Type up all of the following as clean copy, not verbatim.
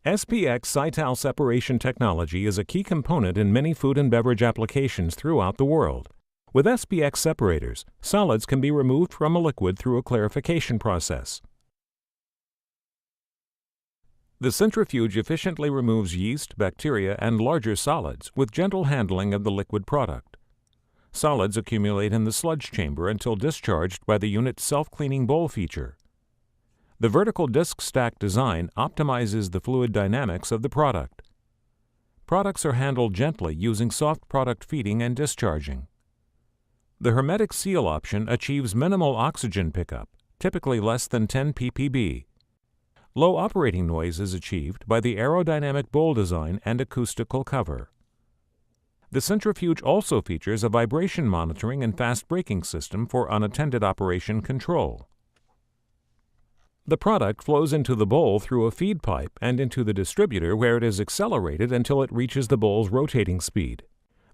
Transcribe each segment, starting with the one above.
SPX SEITAL separation technology is a key component in many food and beverage applications throughout the world. With SPX separators, solids can be removed from a liquid through a clarification process. The centrifuge efficiently removes yeast, bacteria, and larger solids with gentle handling of the liquid product. Solids accumulate in the sludge chamber until discharged by the unit's self-cleaning bowl feature. The vertical disc stack design optimizes the fluid dynamics of the product. Products are handled gently using soft product feeding and discharging. The hermetic seal option achieves minimal oxygen pickup, typically less than 10 ppb. Low operating noise is achieved by the aerodynamic bowl design and acoustical cover. The centrifuge also features a vibration monitoring and fast braking system for unattended operation control. The product flows into the bowl through a feed pipe and into the distributor, where it is accelerated until it reaches the bowl's rotating speed.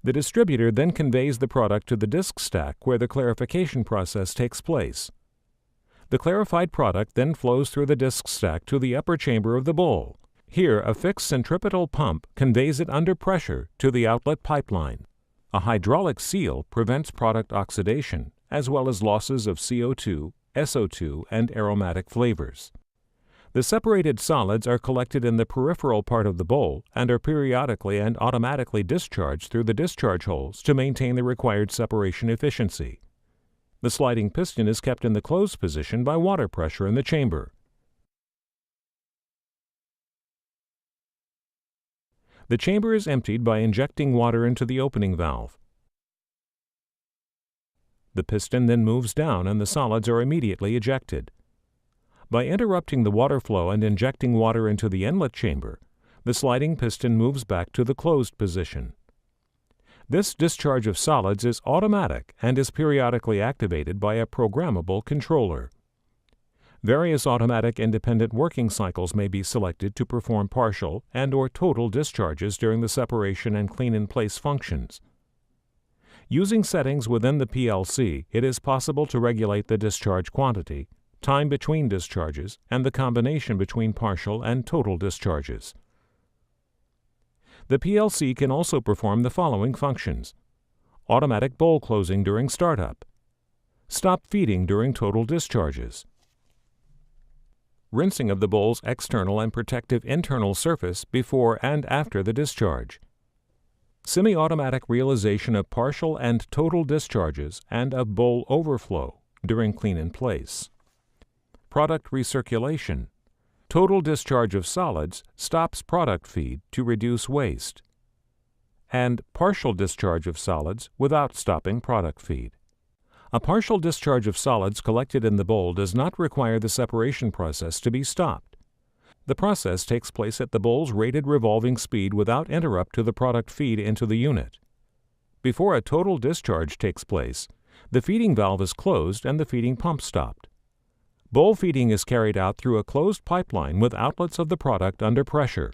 The distributor then conveys the product to the disc stack, where the clarification process takes place. The clarified product then flows through the disc stack to the upper chamber of the bowl. Here, a fixed centripetal pump conveys it under pressure to the outlet pipeline. A hydraulic seal prevents product oxidation, as well as losses of CO2, SO2, and aromatic flavors. The separated solids are collected in the peripheral part of the bowl and are periodically and automatically discharged through the discharge holes to maintain the required separation efficiency. The sliding piston is kept in the closed position by water pressure in the chamber. The chamber is emptied by injecting water into the opening valve. The piston then moves down and the solids are immediately ejected. By interrupting the water flow and injecting water into the inlet chamber, the sliding piston moves back to the closed position. This discharge of solids is automatic and is periodically activated by a programmable controller. Various automatic independent working cycles may be selected to perform partial and/or total discharges during the separation and clean-in-place functions. Using settings within the PLC, it is possible to regulate the discharge quantity, time between discharges, and the combination between partial and total discharges. The PLC can also perform the following functions: automatic bowl closing during startup, stop feeding during total discharges, rinsing of the bowl's external and protective internal surface before and after the discharge, semi-automatic realization of partial and total discharges and of bowl overflow during clean-in-place, product recirculation. Total discharge of solids stops product feed to reduce waste, and partial discharge of solids without stopping product feed. A partial discharge of solids collected in the bowl does not require the separation process to be stopped. The process takes place at the bowl's rated revolving speed without interrupt to the product feed into the unit. Before a total discharge takes place, the feeding valve is closed and the feeding pump stopped. Bowl feeding is carried out through a closed pipeline with outlets of the product under pressure.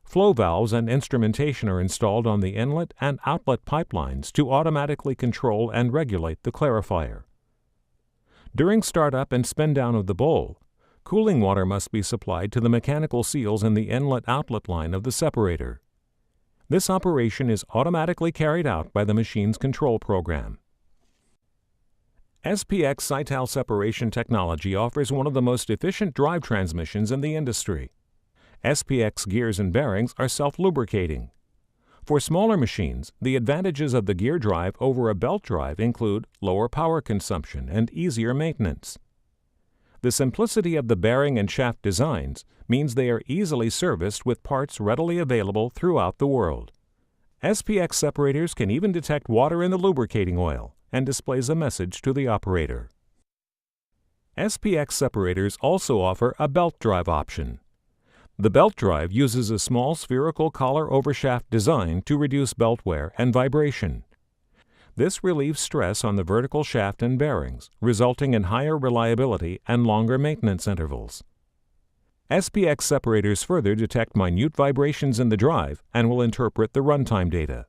Flow valves and instrumentation are installed on the inlet and outlet pipelines to automatically control and regulate the clarifier. During startup and spin down of the bowl, cooling water must be supplied to the mechanical seals in the inlet-outlet line of the separator. This operation is automatically carried out by the machine's control program. SPX SEITAL separation technology offers one of the most efficient drive transmissions in the industry. SPX gears and bearings are self-lubricating. For smaller machines, the advantages of the gear drive over a belt drive include lower power consumption and easier maintenance. The simplicity of the bearing and shaft designs means they are easily serviced with parts readily available throughout the world. SPX separators can even detect water in the lubricating oil and displays a message to the operator. SPX separators also offer a belt drive option. The belt drive uses a small spherical collar-over-shaft design to reduce belt wear and vibration. This relieves stress on the vertical shaft and bearings, resulting in higher reliability and longer maintenance intervals. SPX separators further detect minute vibrations in the drive and will interpret the runtime data.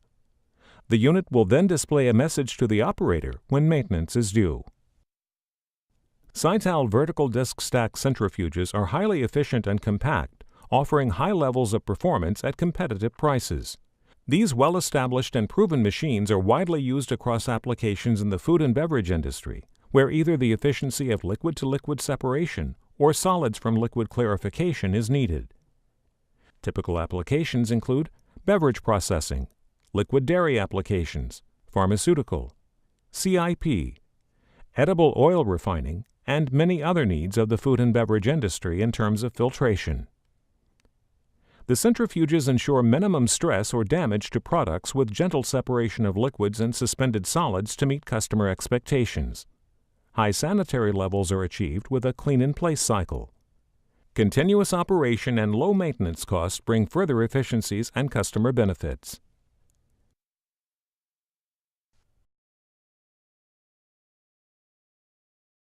The unit will then display a message to the operator when maintenance is due. SEITAL vertical disc stack centrifuges are highly efficient and compact, offering high levels of performance at competitive prices. These well-established and proven machines are widely used across applications in the food and beverage industry, where either the efficiency of liquid-to-liquid separation or solids from liquid clarification is needed. Typical applications include beverage processing, liquid dairy applications, pharmaceutical, CIP, edible oil refining, and many other needs of the food and beverage industry in terms of filtration. The centrifuges ensure minimum stress or damage to products with gentle separation of liquids and suspended solids to meet customer expectations. High sanitary levels are achieved with a clean-in-place cycle. Continuous operation and low maintenance costs bring further efficiencies and customer benefits.